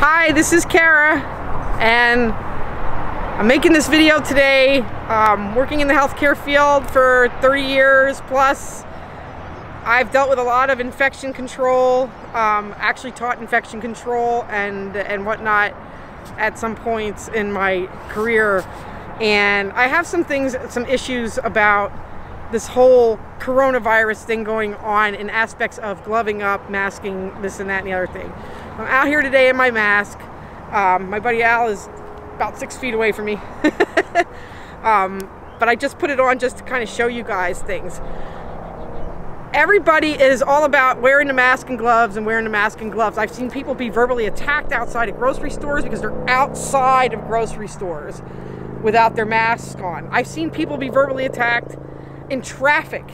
Hi, this is Kara, and I'm making this video today. Working in the healthcare field for 30 years plus. I've dealt with a lot of infection control, actually taught infection control and whatnot at some points in my career. And I have some issues about this whole coronavirus thing going on in aspects of gloving up, masking, this and that and the other thing. I'm out here today in my mask. My buddy Al is about 6 feet away from me. But I just put it on just to kind of show you guys things. Everybody is all about wearing the mask and gloves and wearing the mask and gloves. I've seen people be verbally attacked outside of grocery stores because they're outside of grocery stores without their masks on. I've seen people be verbally attacked in traffic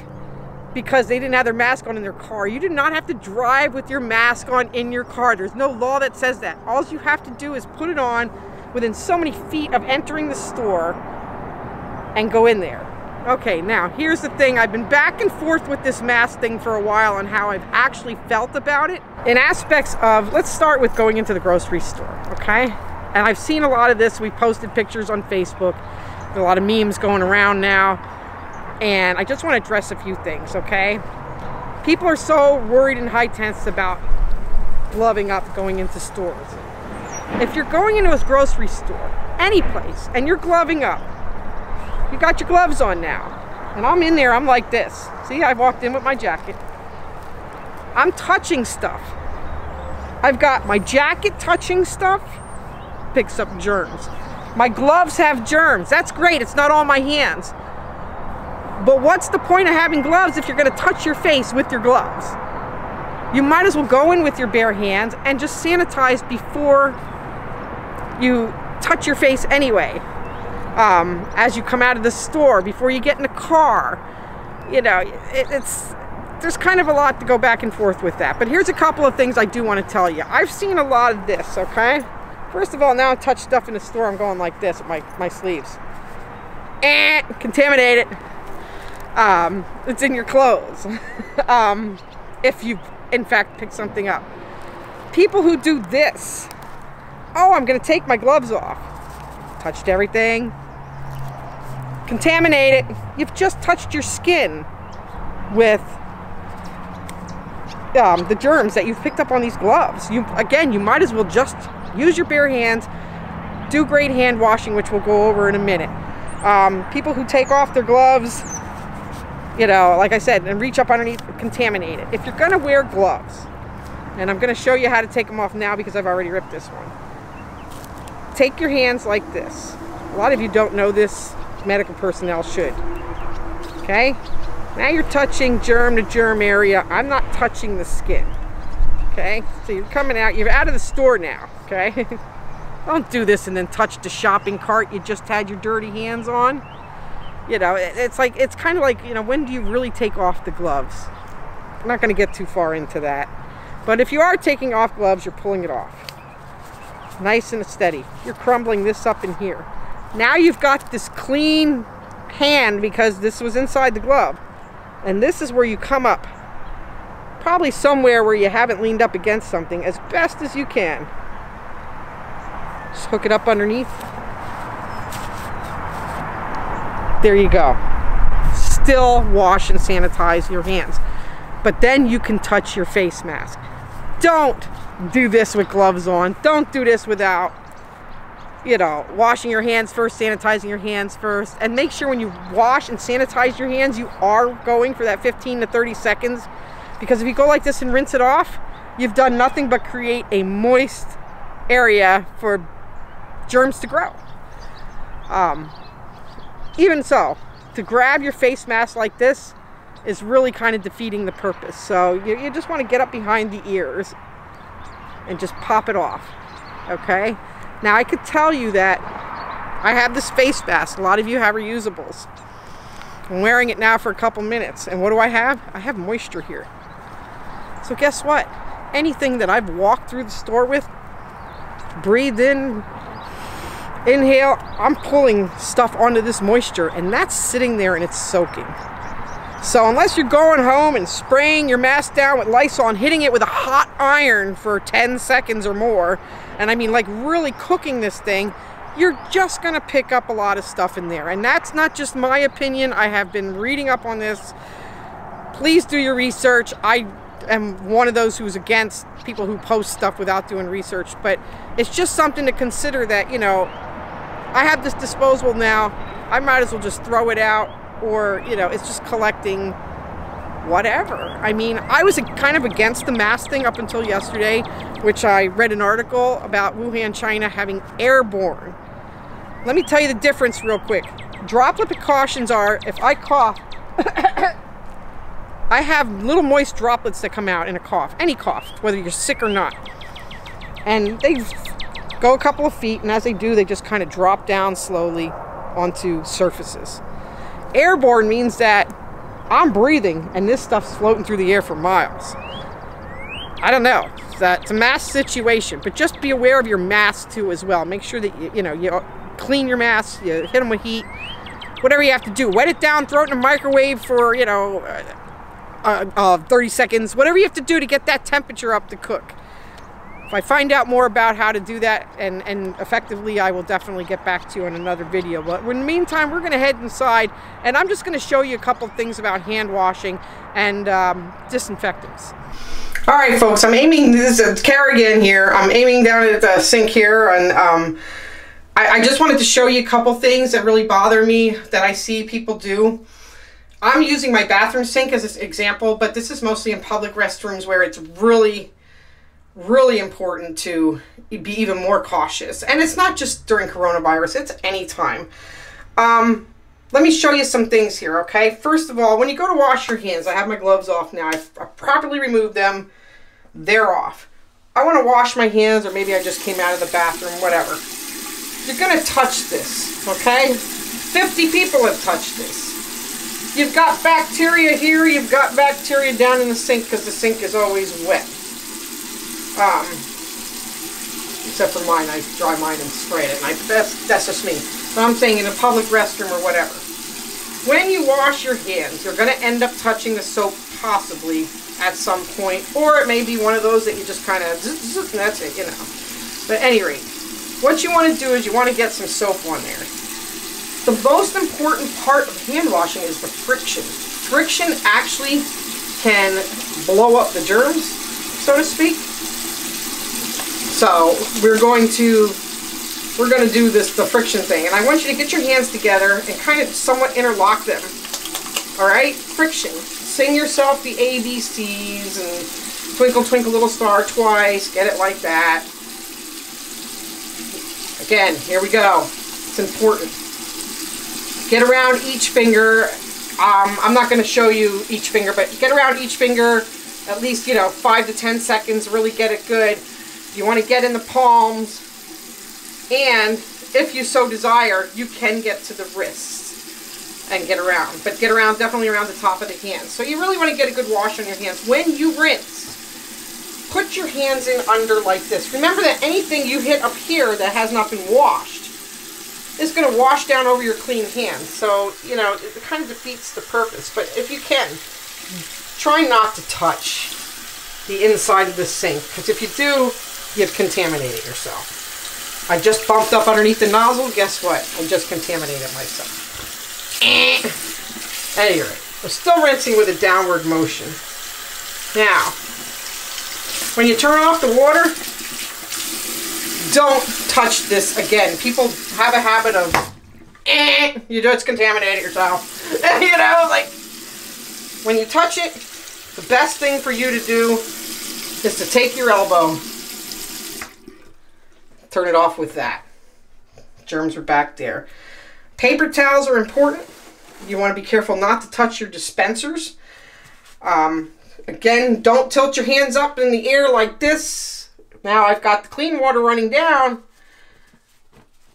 because they didn't have their mask on in their car. You do not have to drive with your mask on in your car. There's no law that says that. All you have to do is put it on within so many feet of entering the store and go in there. Okay, now here's the thing. I've been back and forth with this mask thing for a while on how I've actually felt about it. In aspects of, let's start with going into the grocery store, okay? And I've seen a lot of this. We posted pictures on Facebook. There's a lot of memes going around now. And I just want to address a few things, okay? People are so worried and high-tense about gloving up going into stores. If you're going into a grocery store, any place, and you're gloving up, you got your gloves on now. And I'm in there, I'm like this. See, I walked in with my jacket. I'm touching stuff. I've got my jacket touching stuff, picks up germs. My gloves have germs. That's great, it's not on my hands. But what's the point of having gloves if you're going to touch your face with your gloves? You might as well go in with your bare hands and just sanitize before you touch your face anyway. As you come out of the store, before you get in the car. You know, there's kind of a lot to go back and forth with that. But here's a couple of things I do want to tell you. I've seen a lot of this, okay? First of all, now I touch stuff in the store, I'm going like this with my sleeves. Contaminated. It's in your clothes. If you in fact pick something up. People who do this, oh, I'm gonna take my gloves off. Touched everything. Contaminated. You've just touched your skin with the germs that you've picked up on these gloves. You might as well just use your bare hands. Do great hand washing, which we'll go over in a minute. People who take off their gloves, you know, like I said, and reach up underneath, contaminate it. If you're gonna wear gloves, and I'm gonna show you how to take them off now because I've already ripped this one. Take your hands like this. A lot of you don't know this. Medical personnel should. Okay? Now you're touching germ to germ area. I'm not touching the skin. Okay? So you're coming out. You're out of the store now. Okay? Don't do this and then touch the shopping cart you just had your dirty hands on. You know, it's kind of like, you know, when do you really take off the gloves? I'm not going to get too far into that. But if you are taking off gloves, you're pulling it off. Nice and steady. You're crumbling this up in here. Now you've got this clean hand because this was inside the glove. And this is where you come up. Probably somewhere where you haven't leaned up against something as best as you can. Just hook it up underneath. There you go. Still wash and sanitize your hands. But then you can touch your face mask. Don't do this with gloves on. Don't do this without, you know, washing your hands first, sanitizing your hands first. And make sure when you wash and sanitize your hands, you are going for that 15 to 30 seconds. Because if you go like this and rinse it off, you've done nothing but create a moist area for germs to grow. Even so, to grab your face mask like this is really kind of defeating the purpose. So you just want to get up behind the ears and just pop it off. Okay? Now I could tell you that I have this face mask. A lot of you have reusables. I'm wearing it now for a couple minutes. And what do I have? I have moisture here. So guess what? Anything that I've walked through the store with, breathed in, inhale, I'm pulling stuff onto this moisture, and that's sitting there and it's soaking. So unless you're going home and spraying your mask down with Lysol and hitting it with a hot iron for 10 seconds or more, and I mean like really cooking this thing, you're just going to pick up a lot of stuff in there. And that's not just my opinion. I have been reading up on this. Please do your research. I am one of those who's against people who post stuff without doing research, but it's just something to consider that, you know, I have this disposable now. I might as well just throw it out, or, you know, it's just collecting whatever. I mean, I was kind of against the mask thing up until yesterday, which I read an article about Wuhan, China having airborne. Let me tell you the difference real quick. Droplet precautions are, if I cough, I have little moist droplets that come out in a cough, any cough, whether you're sick or not. And they go a couple of feet, and as they do, they just kind of drop down slowly onto surfaces. Airborne means that I'm breathing and this stuff's floating through the air for miles. I don't know. It's a mask situation, but just be aware of your mask too as well. Make sure that you clean your mask, you hit them with heat, whatever you have to do. Wet it down, throw it in a microwave for 30 seconds, whatever you have to do to get that temperature up to cook. If I find out more about how to do that and effectively, I will definitely get back to you in another video. But in the meantime, we're going to head inside, and I'm just going to show you a couple things about hand washing and disinfectants. All right, folks, I'm aiming, this is Kerrigan here. I'm aiming down at the sink here, and I just wanted to show you a couple things that really bother me that I see people do. I'm using my bathroom sink as an example, but this is mostly in public restrooms where it's really important to be even more cautious. And it's not just during coronavirus, it's any time. Let me show you some things here, okay? First of all, when you go to wash your hands, I have my gloves off now. I've properly removed them. They're off. I want to wash my hands, or maybe I just came out of the bathroom, whatever. You're going to touch this, okay? 50 people have touched this. You've got bacteria here, you've got bacteria down in the sink because the sink is always wet. Except for mine, I dry mine and spray it, and that's just me. But I'm saying in a public restroom or whatever. When you wash your hands, you're going to end up touching the soap possibly at some point, or it may be one of those that you just kind of, and that's it, you know. But at any rate, what you want to do is you want to get some soap on there. The most important part of hand washing is the friction. Friction actually can blow up the germs, so to speak. So we're going to do the friction thing, and I want you to get your hands together and kind of somewhat interlock them. All right, friction. Sing yourself the ABCs and twinkle twinkle little star twice. Get it like that. Again, here we go. It's important. Get around each finger. I'm not going to show you each finger, but get around each finger at least 5 to 10 seconds. Really get it good. You want to get in the palms, and if you so desire, you can get to the wrists and get around. But get around, definitely around the top of the hands. So you really want to get a good wash on your hands. When you rinse, put your hands in under like this. Remember that anything you hit up here that has not been washed is going to wash down over your clean hands. So, it kind of defeats the purpose. But if you can, try not to touch the inside of the sink, because if you do, you've contaminated yourself. I just bumped up underneath the nozzle. Guess what? I just contaminated myself. Anyway, we're still rinsing with a downward motion. Now, when you turn off the water, don't touch this again. People have a habit of, you just contaminated yourself. Like, when you touch it, the best thing for you to do is to take your elbow, turn it off with that. Germs are back there. Paper towels are important. You want to be careful not to touch your dispensers. Again, don't tilt your hands up in the air like this. Now I've got the clean water running down,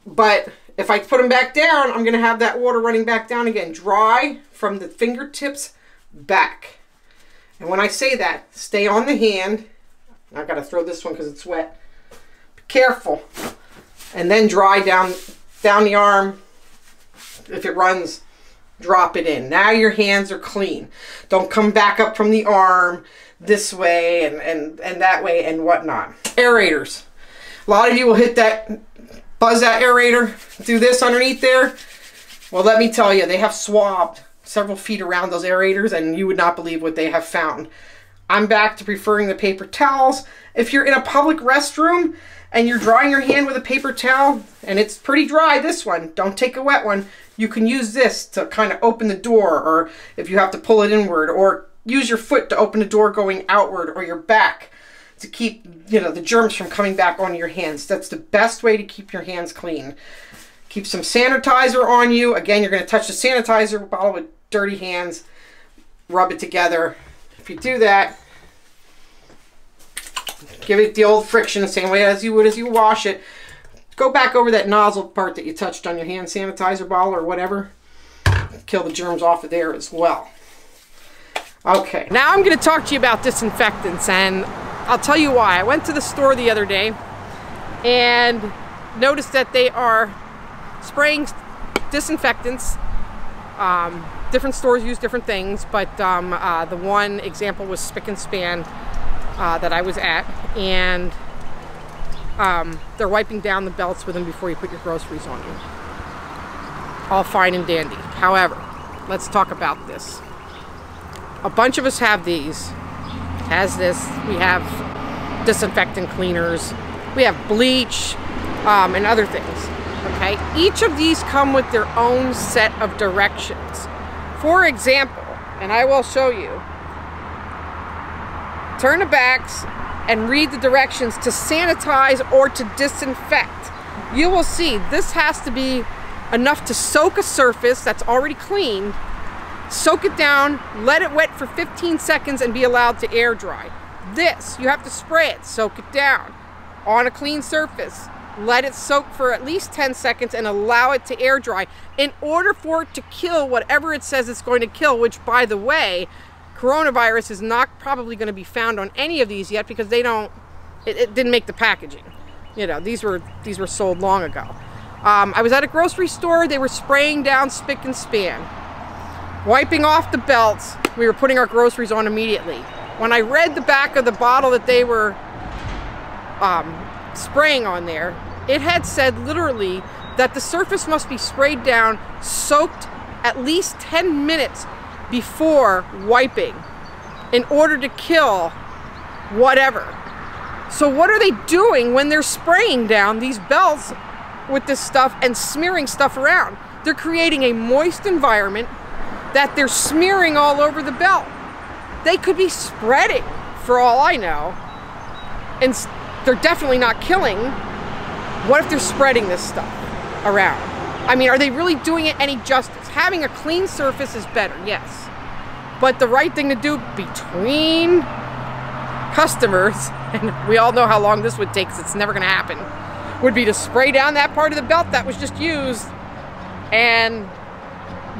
but if I put them back down, I'm going to have that water running back down again. Dry from the fingertips back. And when I say that, stay on the hand. I've got to throw this one because it's wet. Be careful. And then dry down the arm. If it runs, drop it in. Now your hands are clean. Don't come back up from the arm this way and that way and whatnot. Aerators. A lot of you will hit that, buzz that aerator, do this underneath there. Well, let me tell you, they have swabbed several feet around those aerators, and you would not believe what they have found. I'm back to preferring the paper towels. If you're in a public restroom and you're drying your hand with a paper towel, and it's pretty dry, this one, don't take a wet one, you can use this to kind of open the door, or if you have to pull it inward, or use your foot to open the door going outward, or your back to keep, you know, the germs from coming back onto your hands. That's the best way to keep your hands clean. Keep some sanitizer on you. Again, you're going to touch the sanitizer bottle with dirty hands. Rub it together. If you do that, give it the old friction the same way as you would as you wash it. Go back over that nozzle part that you touched on your hand sanitizer bottle or whatever. Kill the germs off of there as well. Okay, now I'm going to talk to you about disinfectants, and I'll tell you why. I went to the store the other day and noticed that they are spraying disinfectants. Different stores use different things, but the one example was Spick and Span that I was at, and they're wiping down the belts with them before you put your groceries on you. All fine and dandy. However, let's talk about this. A bunch of us have these. Has this. We have disinfectant cleaners. We have bleach and other things. Okay, each of these come with their own set of directions. For example, and I will show you, turn the backs and read the directions to sanitize or to disinfect. You will see this has to be enough to soak a surface that's already cleaned, soak it down, let it wet for 15 seconds and be allowed to air dry. This, you have to spray it, soak it down on a clean surface. Let it soak for at least 10 seconds and allow it to air dry in order for it to kill whatever it says it's going to kill, which, by the way, coronavirus is not probably going to be found on any of these yet because they don't, it didn't make the packaging. You know, these were sold long ago. I was at a grocery store. They were spraying down Spick and Span, wiping off the belts. We were putting our groceries on immediately. When I read the back of the bottle that they were spraying on there, it had said literally that the surface must be sprayed down, soaked at least 10 minutes before wiping in order to kill whatever. So what are they doing when they're spraying down these belts with this stuff and smearing stuff around? They're creating a moist environment that they're smearing all over the belt. They could be spreading, for all I know, and they're definitely not killing. What if they're spreading this stuff around? I mean, are they really doing it any justice? Having a clean surface is better, yes. But the right thing to do between customers, and we all know how long this would take because it's never going to happen, would be to spray down that part of the belt that was just used and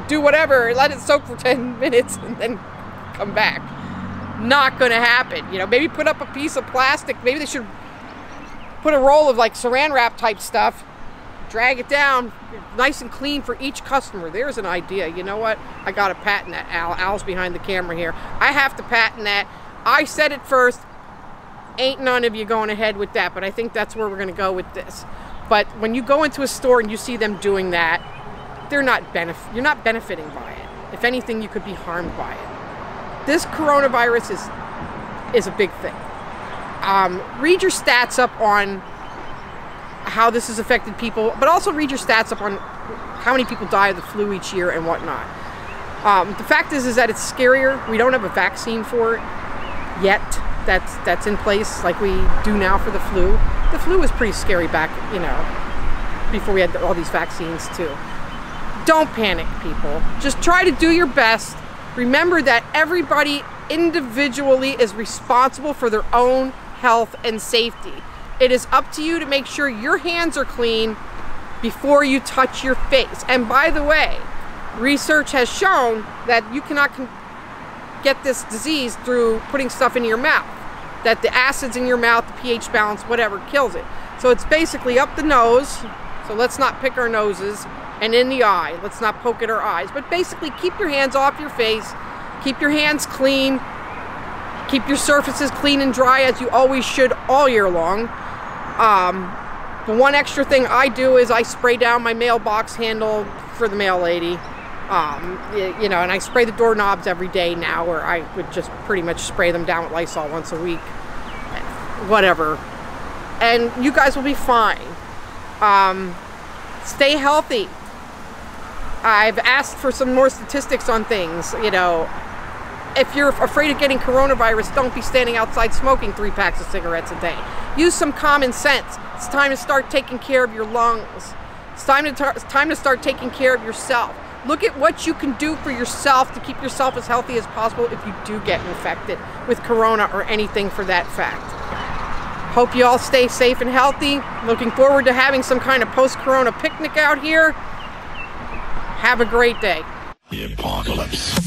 do whatever, let it soak for 10 minutes and then come back. Not going to happen. You know, maybe put up a piece of plastic. Maybe they should put a roll of like saran wrap type stuff, drag it down nice and clean for each customer. There's an idea. You know what? I got to patent that, Al. Al's behind the camera here. I have to patent that. I said it first. Ain't none of you going ahead with that, but I think that's where we're going to go with this. But when you go into a store and you see them doing that, you're not benefiting by it. If anything, you could be harmed by it. This coronavirus is a big thing. Read your stats up on how this has affected people, but also read your stats up on how many people die of the flu each year and whatnot. The fact is that it's scarier. We don't have a vaccine for it yet that's in place like we do now for the flu. The flu was pretty scary back, you know, before we had all these vaccines too. Don't panic, people. Just try to do your best. Remember that everybody individually is responsible for their own health and safety. It is up to you to make sure your hands are clean before you touch your face. And by the way, research has shown that you cannot get this disease through putting stuff in your mouth. That the acids in your mouth, the pH balance, whatever, kills it. So it's basically up the nose. So let's not pick our noses. And in the eye. Let's not poke at our eyes. But basically, keep your hands off your face. Keep your hands clean. Keep your surfaces clean and dry as you always should all year long. The one extra thing I do is I spray down my mailbox handle for the mail lady. You know, and I spray the doorknobs every day now, where I would just pretty much spray them down with Lysol once a week. Whatever. And you guys will be fine. Stay healthy. I've asked for some more statistics on things. You know, if you're afraid of getting coronavirus, don't be standing outside smoking 3 packs of cigarettes a day. Use some common sense. It's time to start taking care of your lungs. It's time to start taking care of yourself. Look at what you can do for yourself to keep yourself as healthy as possible if you do get infected with corona or anything for that fact. Hope you all stay safe and healthy. Looking forward to having some kind of post-corona picnic out here. Have a great day. The apocalypse.